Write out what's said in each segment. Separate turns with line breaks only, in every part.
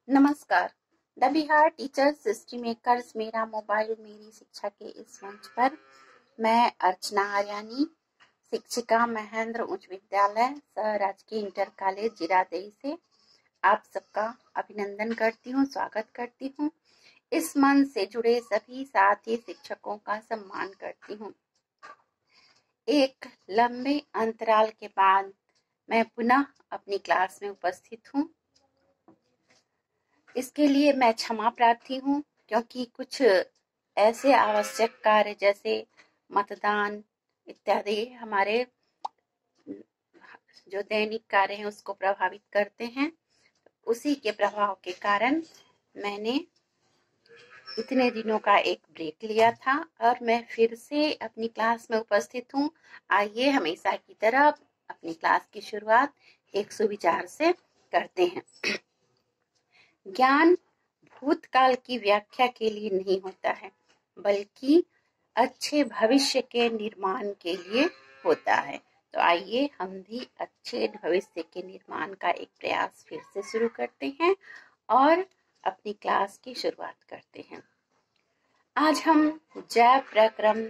नमस्कार। The Bihar teachers history makers मेरा mobile मेरी शिक्षा के इस मंच पर मैं अर्चना आर्यानी, शिक्षिका महेंद्र उच्च विद्यालय सह राजकीय इंटर कॉलेज जिरादेई से आप सबका अभिनंदन करती हूँ, स्वागत करती हूँ। इस मंच से जुड़े सभी साथी शिक्षकों का सम्मान करती हूँ। एक लंबे अंतराल के बाद मैं पुनः अपनी क्लास में उपस्थित हूँ। इसके लिए मैं क्षमा प्रार्थी हूँ, क्योंकि कुछ ऐसे आवश्यक कार्य जैसे मतदान इत्यादि हमारे जो दैनिक कार्य हैं उसको प्रभावित करते हैं। उसी के प्रभाव के कारण मैंने इतने दिनों का एक ब्रेक लिया था और मैं फिर से अपनी क्लास में उपस्थित हूँ। आइए हमेशा की तरह अपनी क्लास की शुरुआत एक सुविचार से करते हैं। ज्ञान भूतकाल की व्याख्या के लिए नहीं होता है, बल्कि अच्छे भविष्य के निर्माण के लिए होता है। तो आइए हम भी अच्छे भविष्य के निर्माण का एक प्रयास फिर से शुरू करते हैं और अपनी क्लास की शुरुआत करते हैं। आज हम जैव प्रक्रम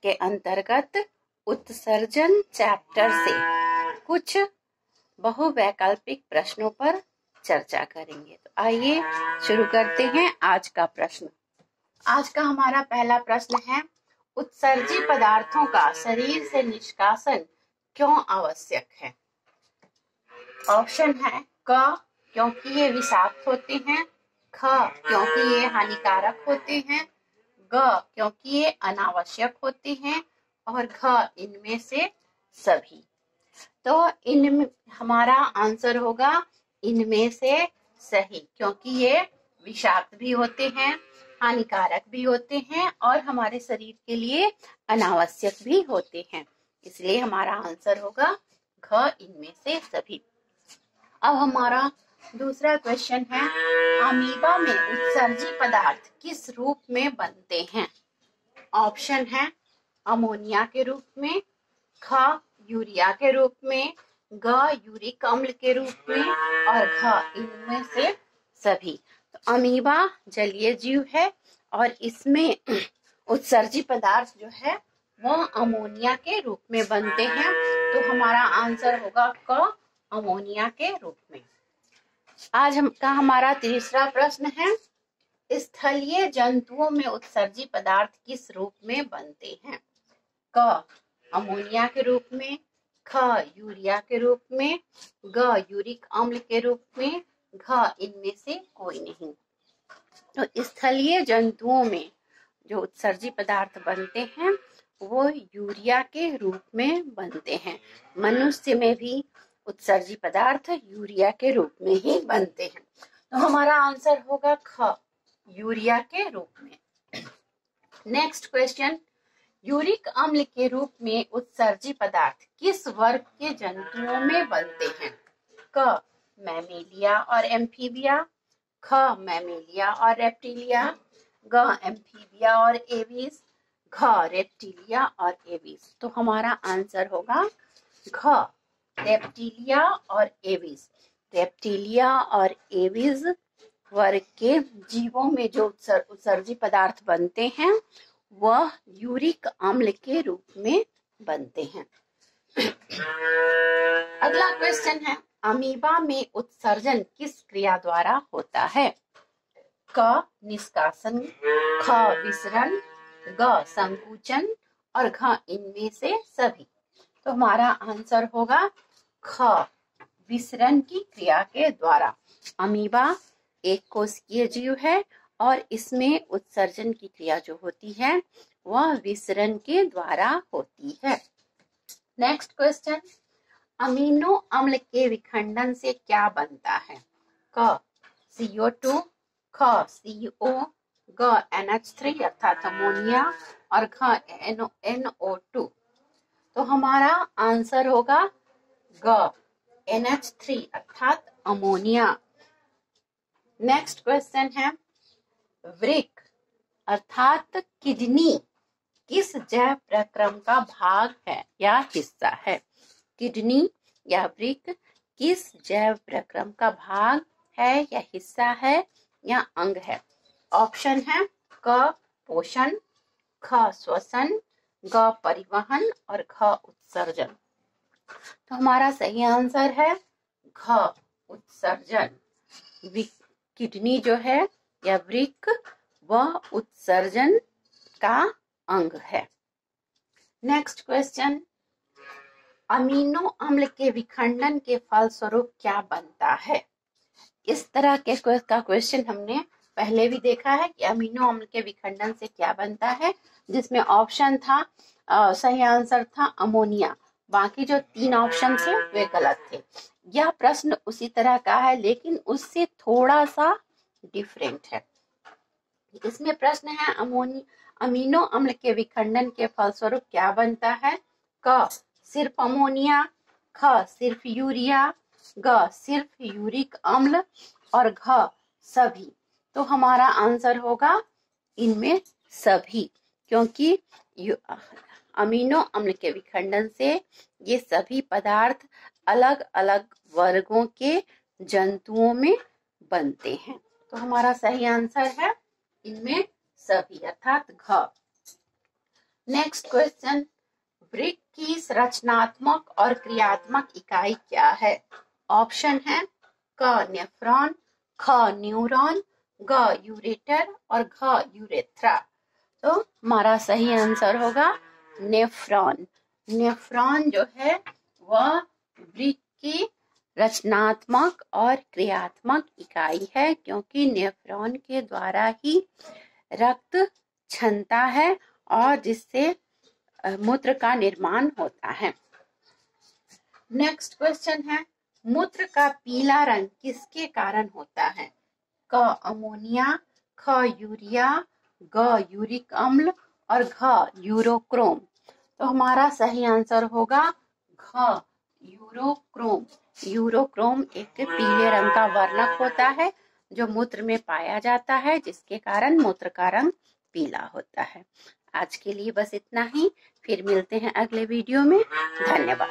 के अंतर्गत उत्सर्जन चैप्टर से कुछ बहुवैकल्पिक प्रश्नों पर चर्चा करेंगे। तो आइए शुरू करते हैं आज का प्रश्न। आज का हमारा पहला प्रश्न है, उत्सर्जी पदार्थों का शरीर से निष्कासन क्यों आवश्यक है? ऑप्शन है क, क्योंकि ये विषाक्त होते हैं, ख, क्योंकि ये हानिकारक होते हैं, ग, क्योंकि ये अनावश्यक होते हैं और घ, इनमें से सभी। तो इनमें हमारा आंसर होगा इनमें से सही, क्योंकि ये विषाक्त भी होते हैं, हानिकारक भी होते हैं और हमारे शरीर के लिए अनावश्यक भी होते हैं। इसलिए हमारा आंसर होगा घ, इनमें से सभी। अब हमारा दूसरा क्वेश्चन है, अमीबा में उत्सर्जी पदार्थ किस रूप में बनते हैं? ऑप्शन है अमोनिया के रूप में, ख, यूरिया के रूप में, ग, यूरिक अम्ल के रूप में और घ, इनमें से सभी। तो अमीबा जलीय जीव है और इसमें उत्सर्जी पदार्थ जो है वो अमोनिया के रूप में बनते हैं। तो हमारा आंसर होगा क, अमोनिया के रूप में। आज का हमारा तीसरा प्रश्न है, स्थलीय जंतुओं में उत्सर्जी पदार्थ किस रूप में बनते हैं? क, अमोनिया के रूप में, ख, यूरिया के रूप में, ग, यूरिक अम्ल के रूप में, घ, इनमें से कोई नहीं। तो स्थलीय जंतुओं में जो उत्सर्जी पदार्थ बनते हैं वो यूरिया के रूप में बनते हैं। मनुष्य में भी उत्सर्जी पदार्थ यूरिया के रूप में ही बनते हैं। तो हमारा आंसर होगा ख, यूरिया के रूप में। नेक्स्ट क्वेश्चन, यूरिक अम्ल के रूप में उत्सर्जी पदार्थ किस वर्ग के जंतुओं में बनते हैं? क, मैमेलिया और एम्फीबिया, ख, मैमेलिया और रेप्टिलिया, ग, एम्फीबिया और एविस, घ, रेप्टिलिया और एविस। तो हमारा आंसर होगा घ, रेप्टिलिया और एविस। रेप्टिलिया और एविस वर्ग के जीवों में जो उत्सर्जी पदार्थ बनते हैं वह यूरिक अम्ल के रूप में बनते हैं। अगला क्वेश्चन है, अमीबा में उत्सर्जन किस क्रिया द्वारा होता है? क, निष्कासन, ख, विसरण, ग, संकुचन और घ, इनमें से सभी। तो हमारा आंसर होगा ख, विसरण की क्रिया के द्वारा। अमीबा एक कोशिकीय जीव है और इसमें उत्सर्जन की क्रिया जो होती है वह विसरण के द्वारा होती है। नेक्स्ट क्वेश्चन, अमीनो अम्ल के विखंडन से क्या बनता है? क, CO2, ख, CO, ग, NH3 अर्थात अमोनिया और घ, NO2। तो हमारा आंसर होगा ग, NH3 अर्थात अमोनिया। नेक्स्ट क्वेश्चन है, वृक्क अर्थात किडनी किस जैव प्रक्रम का भाग है या हिस्सा है? किडनी या वृक्क किस जैव प्रक्रम का भाग है या हिस्सा है या अंग है? ऑप्शन है क पोषण, ख श्वसन, ग परिवहन और घ उत्सर्जन। तो हमारा सही आंसर है घ उत्सर्जन। किडनी जो है या वृक्क वह उत्सर्जन का अंग है। नेक्स्ट क्वेश्चन, अमीनो अम्ल के विखंडन के फलस्वरूप क्या बनता है? इस तरह के का क्वेश्चन हमने पहले भी देखा है कि अमीनो अम्ल के विखंडन से क्या बनता है, जिसमें ऑप्शन था सही आंसर था अमोनिया, बाकी जो 3 ऑप्शन थे वे गलत थे। यह प्रश्न उसी तरह का है लेकिन उससे थोड़ा सा डिफरेंट है। इसमें प्रश्न है अमीनो अम्ल के विखंडन के फलस्वरूप क्या बनता है? क सिर्फ अमोनिया, ख सिर्फ यूरिया, ग सिर्फ यूरिक अम्ल और घ सभी। तो हमारा आंसर होगा इनमें सभी, क्योंकि अमीनो अम्ल के विखंडन से ये सभी पदार्थ अलग अलग वर्गों के जंतुओं में बनते हैं। तो हमारा सही आंसर है इनमें सभी अर्थात घ। नेक्स्ट क्वेश्चन, वृक्क की रचनात्मक और क्रियात्मक इकाई क्या है? ऑप्शन है क नेफ्रॉन, ख न्यूरॉन, ग यूरेटर और घ यूरेथ्रा। तो हमारा सही आंसर होगा नेफ्रॉन। नेफ्रॉन जो है वह वृक्क की रचनात्मक और क्रियात्मक इकाई है, क्योंकि नेफ्रॉन के द्वारा ही रक्त छनता है और जिससे मूत्र का निर्माण होता है। नेक्स्ट क्वेश्चन है, मूत्र का पीला रंग किसके कारण होता है? क अमोनिया, ख यूरिया, ग यूरिक अम्ल और घ यूरोक्रोम। तो हमारा सही आंसर होगा घ यूरोक्रोम। यूरोक्रोम एक पीले रंग का वर्णक होता है जो मूत्र में पाया जाता है, जिसके कारण मूत्र का रंग पीला होता है। आज के लिए बस इतना ही, फिर मिलते हैं अगले वीडियो में। धन्यवाद।